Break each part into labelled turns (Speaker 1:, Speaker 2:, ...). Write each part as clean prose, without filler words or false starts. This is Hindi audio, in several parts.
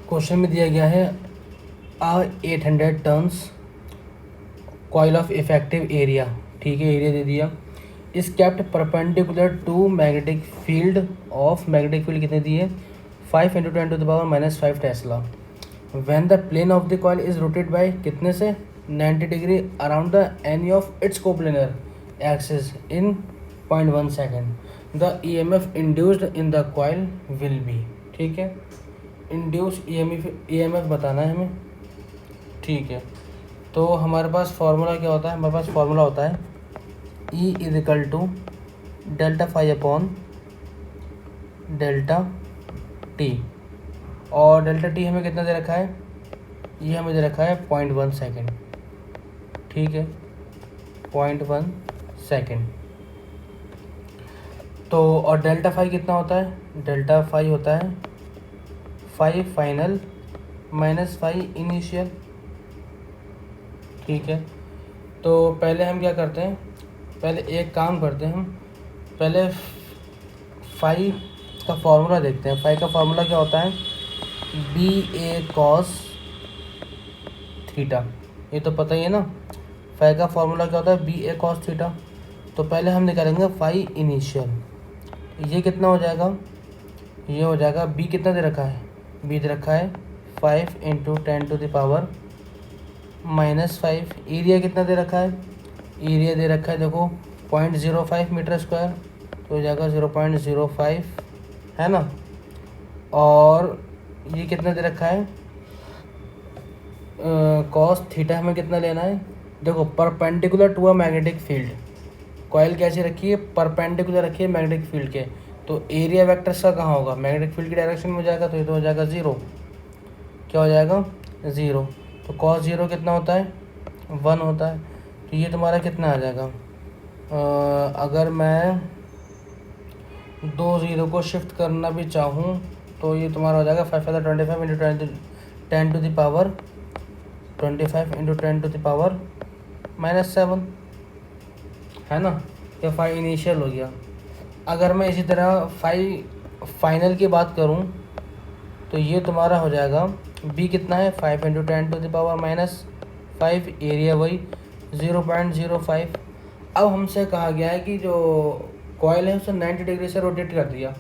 Speaker 1: क्वेश्चन में दिया गया है a 800 turns coil of effective area, ठीक है, एरिया दे दिया, is kept perpendicular to magnetic field of, magnetic field कितने दिए 5 × 10⁻⁻5 tesla. When the plane of the coil is rotate by कितने से 90 degree around the any of its coplanar axis in 0.1 second the EMF induced in the coil will be, ठीक है, इंड्यूस EMF बताना है हमें, ठीक है। तो हमारे पास फार्मूला क्या होता है, हमारे पास फार्मूला होता है E = ΔΦ अपॉन ΔT, और ΔT हमें कितना दे रखा है, ये हमें दे रखा है 0.1 सेकेंड, ठीक है, 0.1 सेकेंड। तो और ΔΦ कितना होता है, ΔΦ होता है 5 फाइनल माइनस 5 इनिशियल, ठीक है। तो पहले हम क्या करते हैं, पहले एक काम करते हैं, हम पहले फाई का फार्मूला देखते हैं। फाई का फार्मूला क्या होता है, BA cos थीटा, ये तो पता ही है ना। फाई का फार्मूला क्या होता है, BA cos थीटा। तो पहले हम निकालेंगे फाई इनिशियल, ये कितना हो जाएगा, ये हो जाएगा B कितना दे रखा है, B दे रखा है 5 × 10⁻⁻5। एरिया कितना दे रखा है, एरिया दे रखा है देखो 0.05 मीटर स्क्वायर, तो हो जाएगा 0.05, है ना। और ये कितना दे रखा है, कॉस थीटा हमें कितना लेना है, देखो perpendicular to a magnetic field, coil कैसे रखी है, परपेंडिकुलर रखी है मैग्नेटिक फील्ड के, तो एरिया वेक्टर का कहाँ होगा, मैग्नेटिक फील्ड की डायरेक्शन में हो जाएगा, तो ये तो हो जाएगा 0, क्या हो जाएगा 0। तो कॉस 0 कितना होता है 1 होता है, तो ये तुम्हारा कितना आ जाएगा, अगर मैं 2 0 को शिफ्ट करना भी चाहूँ तो ये तुम्हारा हो जाएगा 5 × 25 × 10⁻⁻7, है ना। ये फाई इनिशियल हो गया। अगर मैं इसी तरह फाई फाइनल की बात करूँ तो ये तुम्हारा हो जाएगा B कितना है 5 × 10⁻⁻5, एरिया वही 0.05। अब हमसे कहा गया है कि जो कॉइल है उसे 90 डिग्री से रोटेट कर दिया।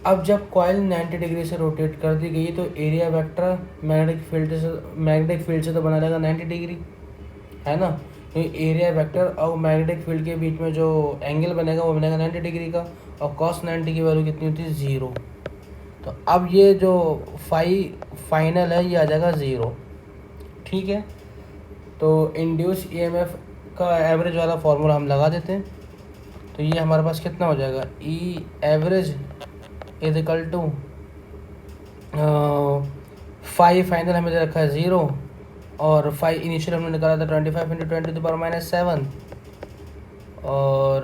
Speaker 1: अब जब कॉइल 90 डिग्री से रोटेट कर दी गई तो एरिया वेक्टर मैग्नेटिक फील्ड से तो बना रहेगा 90 डिग्री, है ना। तो एरिया वेक्टर और मैग्नेटिक फील्ड के बीच में जो एंगल बनेगा वो बनेगा 90 डिग्री का, और cos 90 की वैल्यू कितनी होती है 0। तो अब ये जो फाइनल है ये आ जाएगा 0, ठीक है। तो इंड्यूस EMF का एवरेज वाला फार्मूला हम लगा देते हैं। तो ये हमारे पास कितना हो जाएगा, E एवरेज = फाई फाइनल हमें दे रखा है 0, और फाई इनिशियल हमने निकाला था 25 × 10⁻⁻7, और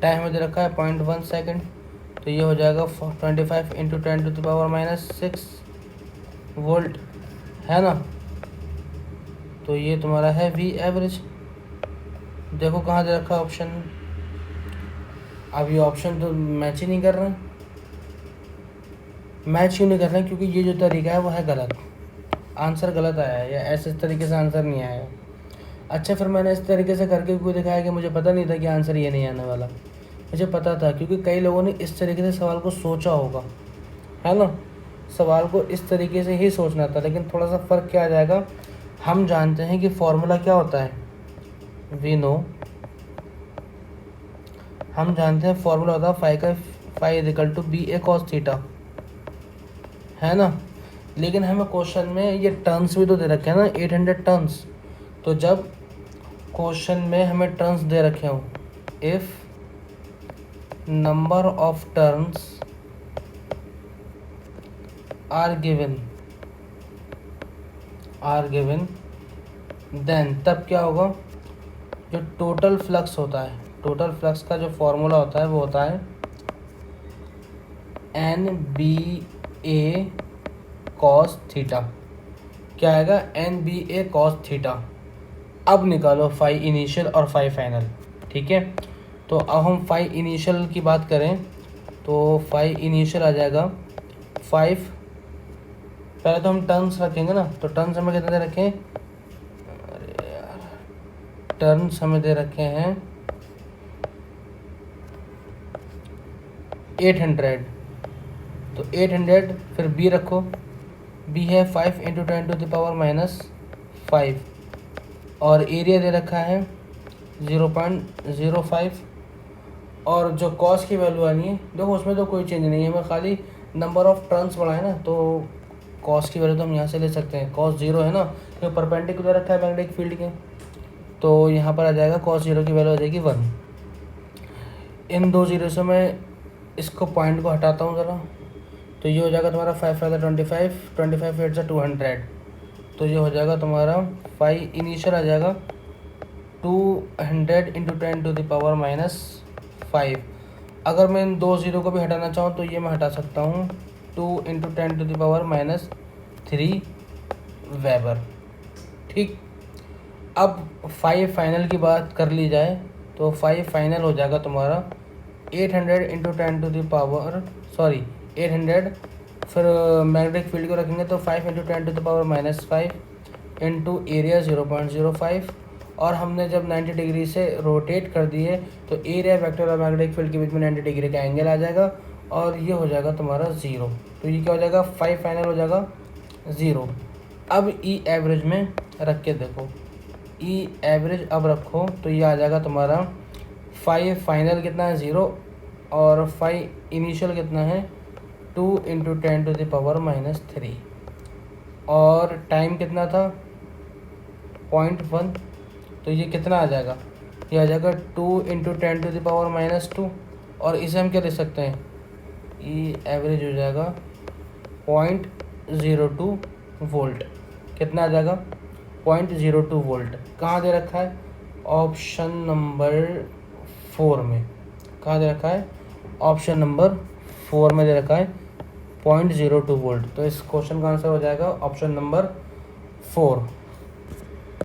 Speaker 1: टाइम हमें दे रखा है 0.1 सेकेंड, तो ये हो जाएगा 25 × 10⁻⁻6 वोल्ट, है ना। तो ये तुम्हारा है V एवरेज। देखो कहाँ दे रखा है ऑप्शन, अब ये ऑप्शन तो मैच ही नहीं कर रहे हैं। मैच क्यों नहीं कर रहे हैं, क्योंकि ये जो तरीका है वो है गलत, आंसर गलत आया है, या ऐसे इस तरीके से आंसर नहीं आया। अच्छा, फिर मैंने इस तरीके से करके क्यों दिखाया कि मुझे पता नहीं था कि आंसर ये नहीं आने वाला। मुझे पता था, क्योंकि कई लोगों ने इस तरीके से सवाल को सोचा होगा, है ना। सवाल को इस तरीके से ही सोचना था, लेकिन थोड़ा सा फ़र्क क्या आ जाएगा, हम जानते हैं कि फॉर्मूला क्या होता है, वी नो, हम जानते हैं फॉर्मूला होता है फाई = BA cos थीटा, है ना। लेकिन हमें क्वेश्चन में ये टर्न्स भी तो दे रखे हैं ना, 800 टर्न्स। तो जब क्वेश्चन में हमें टर्न्स दे रखे हों, if number of turns are given then, तब क्या होगा, जो टोटल फ्लक्स होता है, टोटल फ्लक्स का जो फॉर्मूला होता है वो होता है NBA cos थीटा। क्या आएगा, NBA cos थीटा। अब निकालो फाई इनिशियल और फाई फाइनल, ठीक है। तो अब हम फाई इनिशियल की बात करें तो फाई इनिशियल आ जाएगा 5 पहले तो हम टर्न्स रखेंगे ना, तो टर्न्स हमें कितने दे रखे हैं, अरे यार, टर्न्स हमें दे रखे हैं 800। तो 800 फिर बी रखो, बी है 5 इंटू 10⁻⁻5 और एरिया दे रखा है 0.05। और जो कॉस की वैल्यू आनी है, देखो उसमें तो कोई चेंज नहीं है, हमें खाली नंबर ऑफ टर्न्स बढ़ाए ना, तो कॉस की वैल्यू तो हम यहाँ से ले सकते हैं। कॉस 0 है ना, जो परपेंडिकुलर रखा है मैग्नेटिक फील्ड के, तो यहाँ पर आ जाएगा कॉस 0 की वैल्यू आ जाएगी 1। इन दो जीरो से मैं इसको पॉइंट को हटाता हूँ ज़रा, तो ये हो जाएगा तुम्हारा 5 5 25, 25 8 से 200, तो ये हो जाएगा तुम्हारा 5 इनिशियल आ जाएगा 200 इंटू 10⁻⁻5। अगर मैं इन दो ज़ीरो को भी हटाना चाहूँ तो ये मैं हटा सकता हूँ 2 इंटू 10⁻³ वेबर। ठीक, अब 5 फाइनल की बात कर ली जाए तो 5 फाइनल हो जाएगा तुम्हारा 800 इंटू 800, फिर मैग्नेटिक फील्ड को रखेंगे तो 5 इंटू 10⁻⁻5 इंटू एरिया 0.05। और हमने जब 90 डिग्री से रोटेट कर दिए तो एरिया वेक्टर और मैग्नेटिक फील्ड के बीच में 90 डिग्री का एंगल आ जाएगा और ये हो जाएगा तुम्हारा 0। तो ये क्या हो जाएगा, 5 फाइनल हो जाएगा 0। अब ई एवरेज में रख के देखो, ई एवरेज अब रखो तो ये आ जाएगा तुम्हारा 5 फाइनल कितना है 0 और 5 इनिशियल कितना है 2 इंटू 10⁻⁻3 और टाइम कितना था 0.1। तो ये कितना आ जाएगा, ये आ जाएगा 2 इंटू 10⁻⁻2 और इसे हम क्या ले सकते हैं, ये एवरेज हो जाएगा 0.02 वोल्ट। कितना आ जाएगा 0.02 वोल्ट। कहाँ दे रखा है, ऑप्शन नंबर 4 में। कहाँ दे रखा है, ऑप्शन नंबर 4 में दे रखा है 0.02 वोल्ट। तो इस क्वेश्चन का आंसर हो जाएगा ऑप्शन नंबर 4।